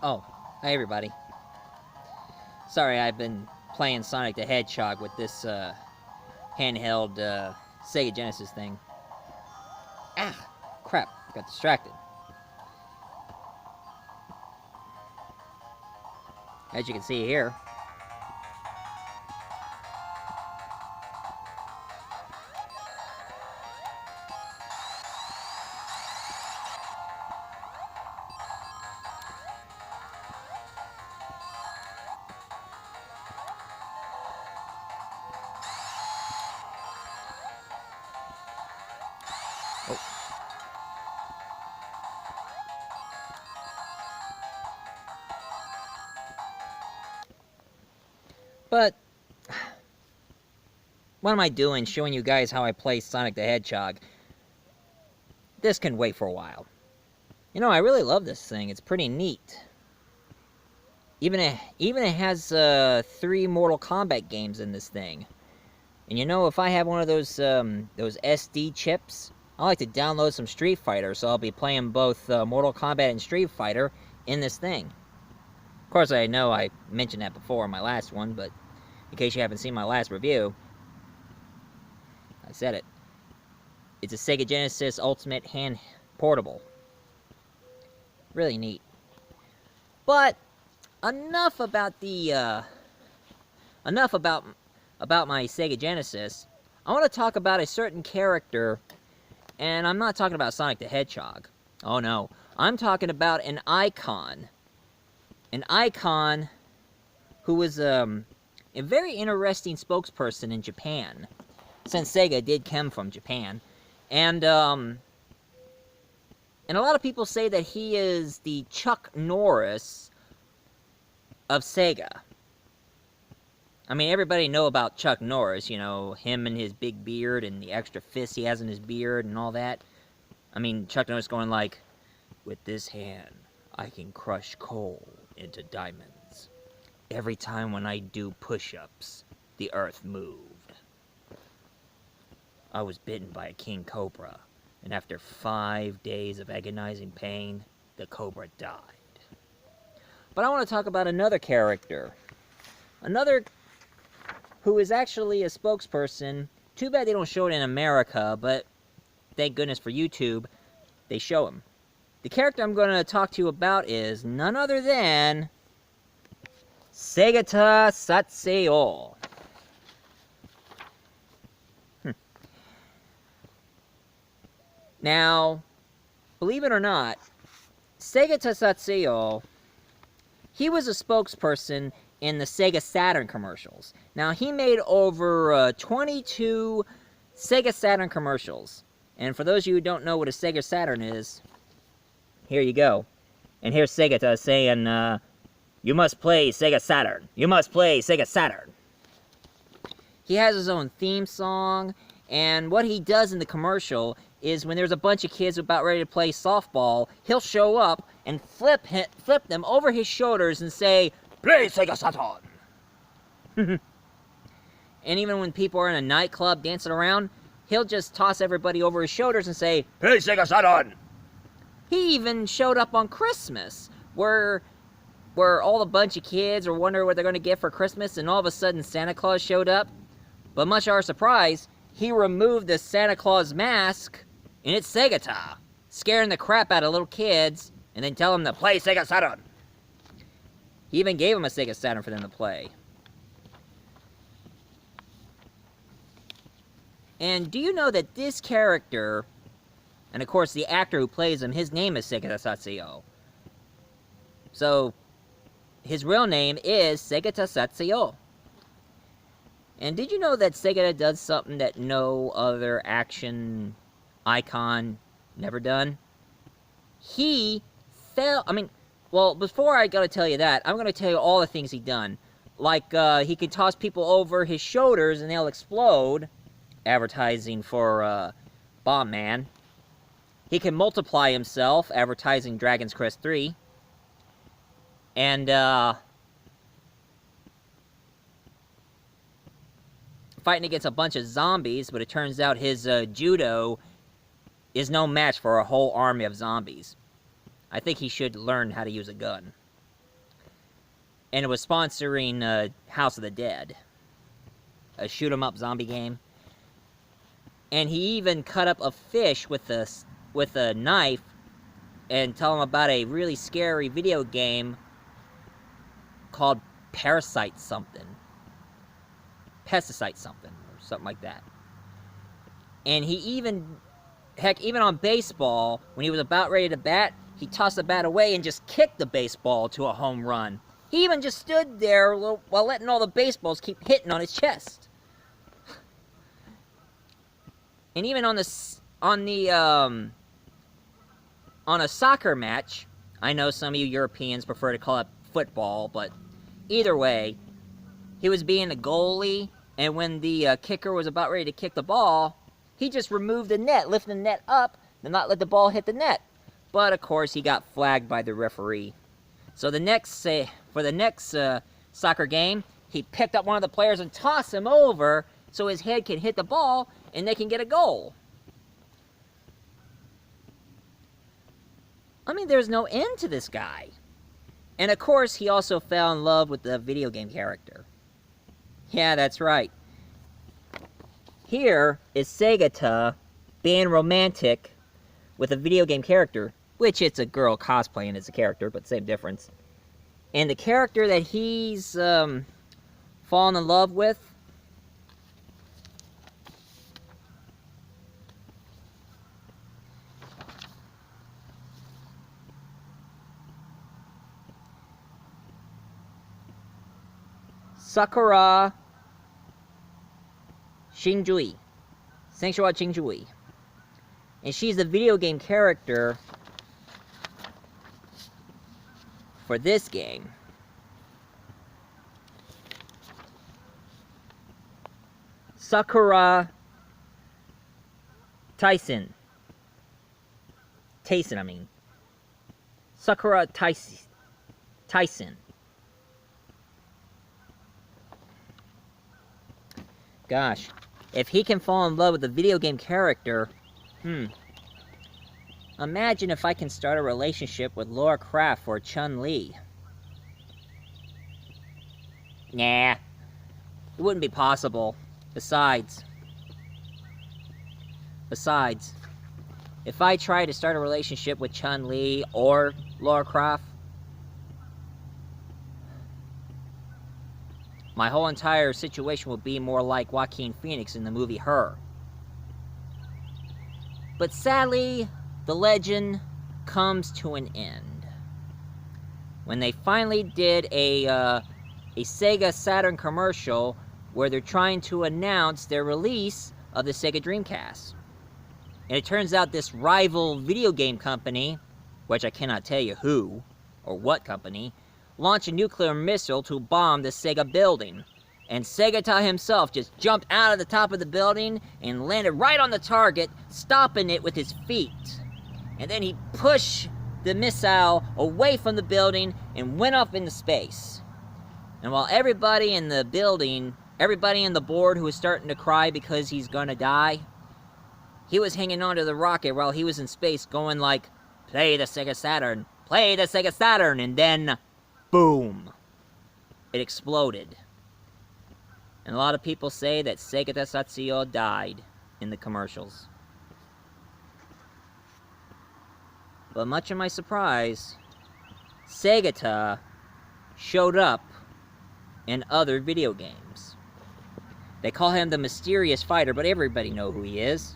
Oh, hi everybody. Sorry, I've been playing Sonic the Hedgehog with this handheld Sega Genesis thing. Ah, crap, got distracted. As you can see here. Oh. But what am I doing showing you guys how I play Sonic the Hedgehog? This can wait for a while. You know, I really love this thing. It's pretty neat. Even it has 3 Mortal Kombat games in this thing. And you know, if I have one of those SD chips, I like to download some Street Fighter, so I'll be playing both Mortal Kombat and Street Fighter in this thing. Of course, I know I mentioned that before in my last one, but in case you haven't seen my last review, I said it. It's a Sega Genesis Ultimate Hand Portable. Really neat. But enough about the enough about my Sega Genesis. I want to talk about a certain character, and I'm not talking about Sonic the Hedgehog. Oh no, I'm talking about an icon. An icon who was a very interesting spokesperson in Japan, since Sega did come from Japan. And a lot of people say that he is the Chuck Norris of Sega. I mean, everybody know about Chuck Norris, you know, him and his big beard and the extra fists he has in his beard and all that. I mean, Chuck Norris going like, with this hand, I can crush coal into diamonds. Every time when I do push-ups, the earth moved. I was bitten by a king cobra, and after 5 days of agonizing pain, the cobra died. But I want to talk about another character. Another who is actually a spokesperson. Too bad they don't show it in America, but thank goodness for YouTube, they show him. The character I'm going to talk to you about is none other than Segata Sanshiro. Now, believe it or not, Segata Sanshiro, he was a spokesperson in the Sega Saturn commercials. Now, he made over 22 Sega Saturn commercials. And for those of you who don't know what a Sega Saturn is, here you go. And here's Segata saying, you must play Sega Saturn. You must play Sega Saturn. He has his own theme song, and what he does in the commercial is when there's a bunch of kids about ready to play softball, he'll show up and flip them over his shoulders and say, "Play Sega Saturn!" And even when people are in a nightclub dancing around, he'll just toss everybody over his shoulders and say, "Play Sega Saturn!" He even showed up on Christmas, where all the bunch of kids are wondering what they're going to get for Christmas, and all of a sudden Santa Claus showed up. But much to our surprise, he removed the Santa Claus mask, and it's Segata, scaring the crap out of little kids, and then tell them to play Sega Saturn. He even gave them a Sega Saturn for them to play. And do you know that this character, and of course the actor who plays him, his name is Segata Sanshiro. So, his real name is Segata Sanshiro. And did you know that Segata does something that no other action icon never done? He fell, well, before I gotta tell you that, I'm gonna tell you all the things he done. Like, he could toss people over his shoulders and they'll explode, advertising for, Bomb Man. He can multiply himself, advertising Dragon's Crest 3. And, fighting against a bunch of zombies, but it turns out his judo is no match for a whole army of zombies. I think he should learn how to use a gun. and it was sponsoring House of the Dead, a shoot-'em-up zombie game. And he even cut up a fish with a knife and tell him about a really scary video game called Parasite something. Pesticide something, or something like that. And he even, heck, even on baseball, when he was about ready to bat, he tossed the bat away and just kicked the baseball to a home run. He even just stood there while letting all the baseballs keep hitting on his chest. And even on a soccer match, I know some of you Europeans prefer to call it football, but either way, he was being a goalie, and when the kicker was about ready to kick the ball, he just removed the net, lifting the net up, and not let the ball hit the net. But of course, he got flagged by the referee. So for the next soccer game, he picked up one of the players and tossed him over so his head can hit the ball and they can get a goal. I mean, there's no end to this guy. And of course, he also fell in love with the video game character. Yeah, that's right. Here is Segata being romantic with a video game character, which it's a girl cosplaying as a character, but same difference. And the character that he's fallen in love with, Sakura Shinjui. Sakura Shinjui. And she's the video game character for this game. Sakura Tyson. Sakura Tyson. Gosh, if he can fall in love with a video game character, imagine if I can start a relationship with Lara Croft or Chun-Li. Nah, it wouldn't be possible. Besides, if I try to start a relationship with Chun-Li or Lara Croft, my whole entire situation would be more like Joaquin Phoenix in the movie Her. But sadly, the legend comes to an end when they finally did a Sega Saturn commercial where they're trying to announce their release of the Sega Dreamcast. And it turns out this rival video game company, which I cannot tell you who or what company, launched a nuclear missile to bomb the Sega building. And Segata himself just jumped out of the top of the building and landed right on the target, stopping it with his feet. And then he pushed the missile away from the building and went up into space. And while everybody in the building, everybody in the board who was starting to cry because he's gonna die, he was hanging onto the rocket while he was in space going like, play the Sega Saturn, play the Sega Saturn, and then boom! It exploded. And a lot of people say that Segata Sanshiro died in the commercials. But much of my surprise, Segata showed up in other video games. They call him the Mysterious Fighter, but everybody knows who he is.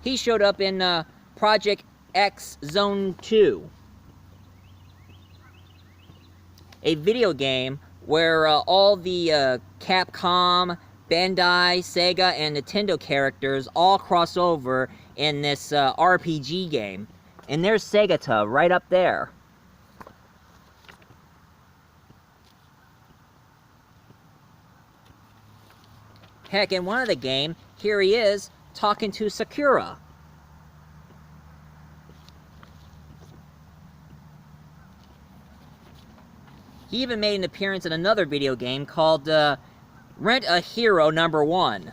He showed up in Project X Zone 2. A video game where all the Capcom, Bandai, Sega, and Nintendo characters all cross over in this RPG game. And there's Segata right up there. Heck, in one of the game, here he is talking to Sakura. He even made an appearance in another video game called Rent a Hero Number 1.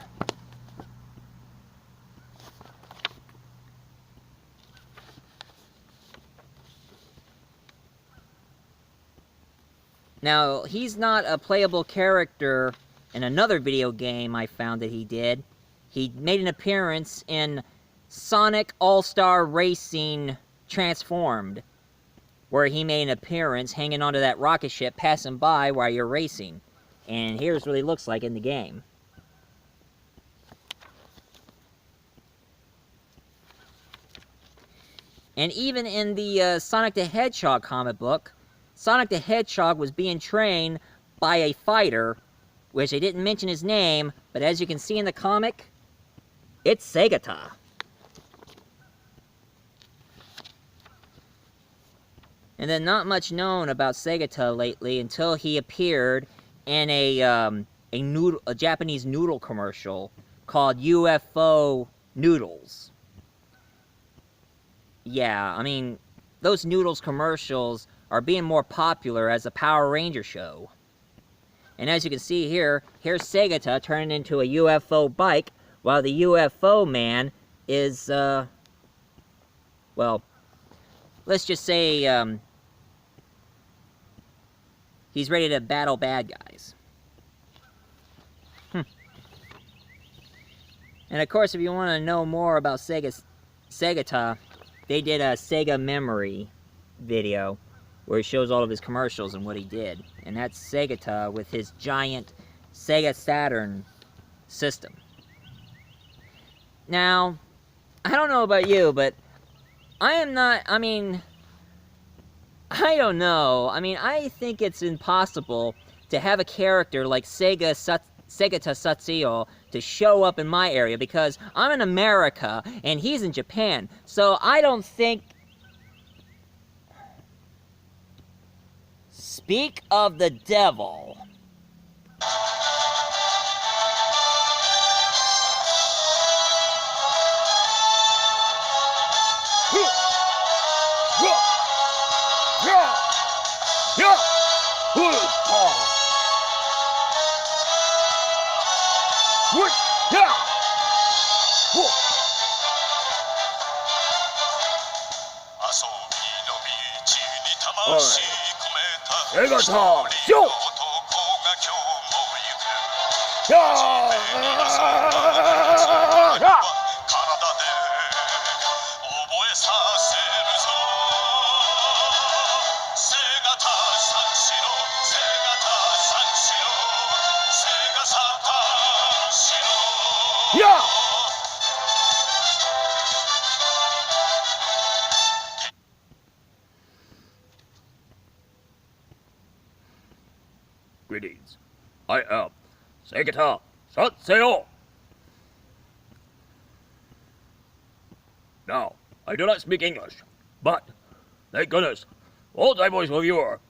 Now, he's not a playable character in another video game I found that he did. He made an appearance in Sonic All-Star Racing Transformed, where he made an appearance hanging onto that rocket ship passing by while you're racing. And here's what he looks like in the game. And even in the Sonic the Hedgehog comic book, Sonic the Hedgehog was being trained by a fighter, which they didn't mention his name, but as you can see in the comic, it's Segata. And then not much known about Segata lately until he appeared in a Japanese noodle commercial called U.F.O. Noodles. Yeah, I mean, those Noodles commercials are being more popular as a Power Ranger show. And as you can see here, here's Segata turning into a UFO bike, while the UFO man is, well, let's just say, he's ready to battle bad guys. And of course, if you want to know more about Segata, they did a Sega Memory video where he shows all of his commercials and what he did. And that's Segata with his giant Sega Saturn system. Now, I don't know about you, but I don't know. I mean, I think it's impossible to have a character like Segata Sanshiro to show up in my area, because I'm in America and he's in Japan. So I don't think... Speak of the devil. Segata Sanshiro! Yeah! Greetings. I am Segata Sanshiro. Now, I do not speak English, but thank goodness, multi-voice reviewer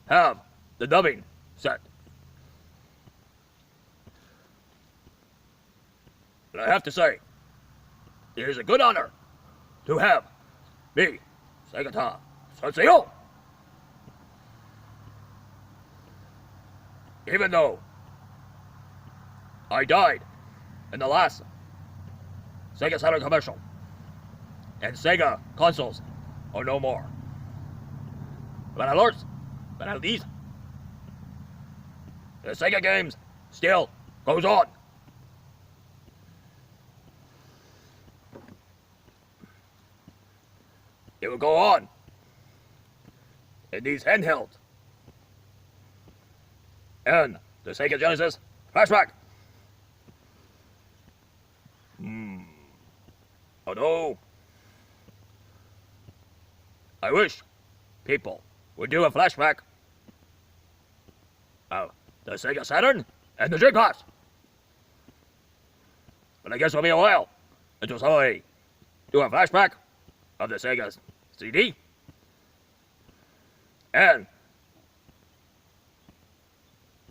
have the dubbing set. And I have to say, it is a good honor to have me, Segata Sanshiro. Even though I died in the last Sega Saturn commercial, and Sega consoles are no more. But at least the Sega games still goes on. It will go on in these handhelds. And the Sega Genesis flashback. Although, I wish people would do a flashback of the Sega Saturn and the Dreamcast. But I guess it'll be a while until somebody do a flashback of the Sega CD and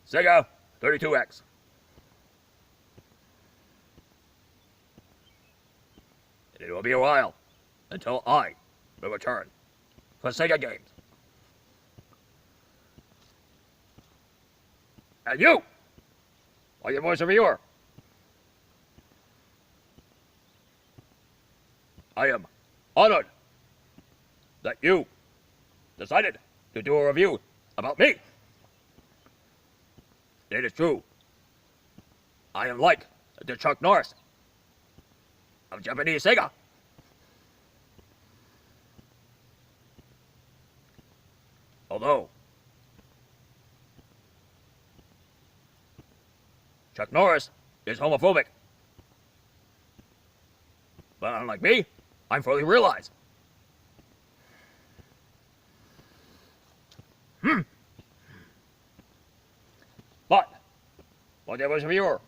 Sega 32X. It will be a while until I will return for Sega games. And you, are your voice reviewer. I am honored that you decided to do a review about me. It is true. I am like the Chuck Norris of Japanese Sega. Although Chuck Norris is homophobic. But unlike me, I'm fully realized. But, whatever reviewer,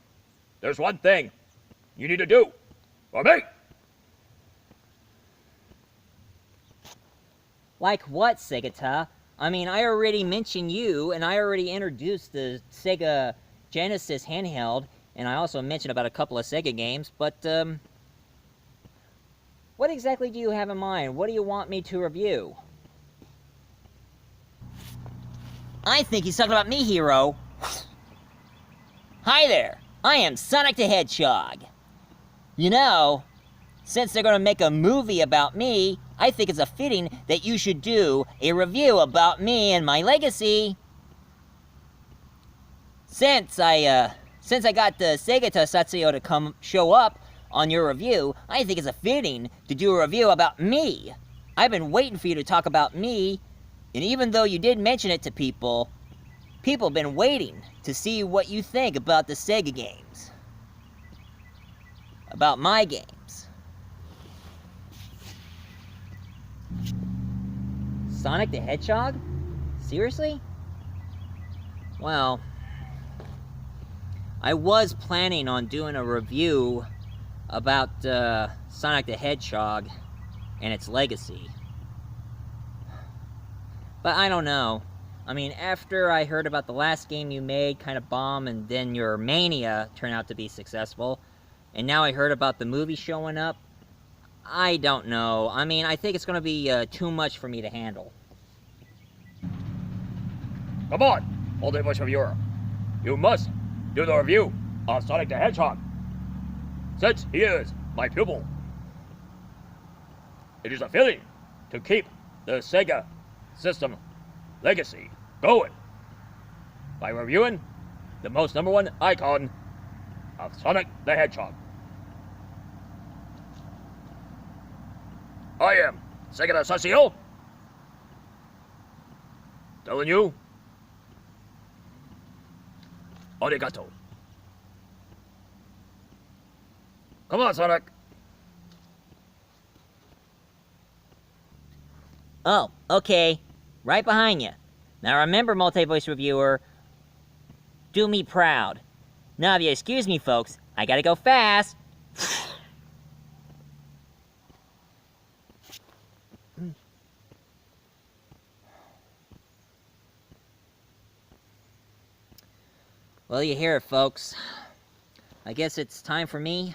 there's one thing you need to do for me. Like what, Segata? I mean, I already mentioned you, and I already introduced the Sega Genesis handheld, and I also mentioned about a couple of Sega games, but, what exactly do you have in mind? What do you want me to review? I think he's talking about me, Hero. Hi there, I am Sonic the Hedgehog. You know, since they're gonna make a movie about me, I think it's a fitting that you should do a review about me and my legacy. Since I got the Segata Sanshiro to come show up on your review, I think it's a fitting to do a review about me. I've been waiting for you to talk about me, and even though you did mention it to people have been waiting to see what you think about the Sega games. About my games. Sonic the Hedgehog? Seriously? Well, I was planning on doing a review about Sonic the Hedgehog and its legacy. But I don't know. I mean, after I heard about the last game you made kind of bomb, and then your Mania turned out to be successful, and now I heard about the movie showing up, I don't know. I mean, I think it's going to be too much for me to handle. Come on, Old Voice Reviewer. You must do the review of Sonic the Hedgehog, since he is my pupil. It is a feeling to keep the Sega system legacy going by reviewing the most #1 icon of Sonic the Hedgehog. I am Segata Sanshiro, telling you, arigato. Come on, Sonic. Oh, okay. Right behind you. Now remember, multi-voice reviewer, do me proud. Now if you excuse me, folks, I gotta go fast. Well, you hear it, folks. I guess it's time for me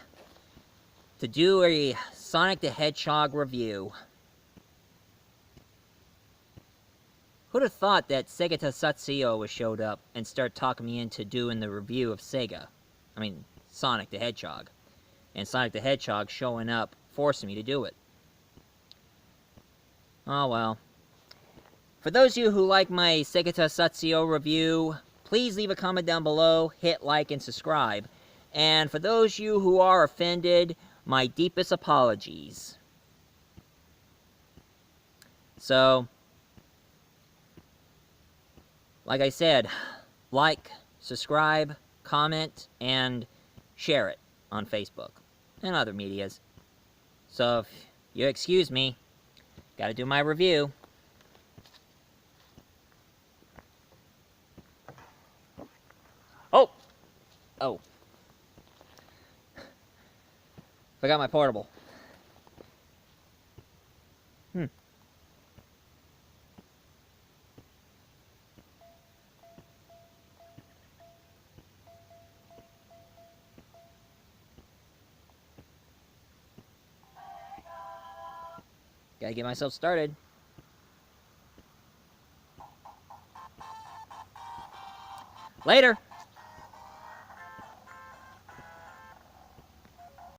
to do a Sonic the Hedgehog review. Who'd have thought that Segata Sanshiro would showed up and start talking me into doing the review of Sonic the Hedgehog. And Sonic the Hedgehog showing up, forcing me to do it. Oh well. For those of you who like my Segata Sanshiro review, please leave a comment down below, hit like and subscribe. And for those of you who are offended, my deepest apologies. So, like I said, like, subscribe, comment, and share it on Facebook and other medias. So, if you excuse me, gotta do my review. Oh. Forgot my portable. Gotta get myself started. Later!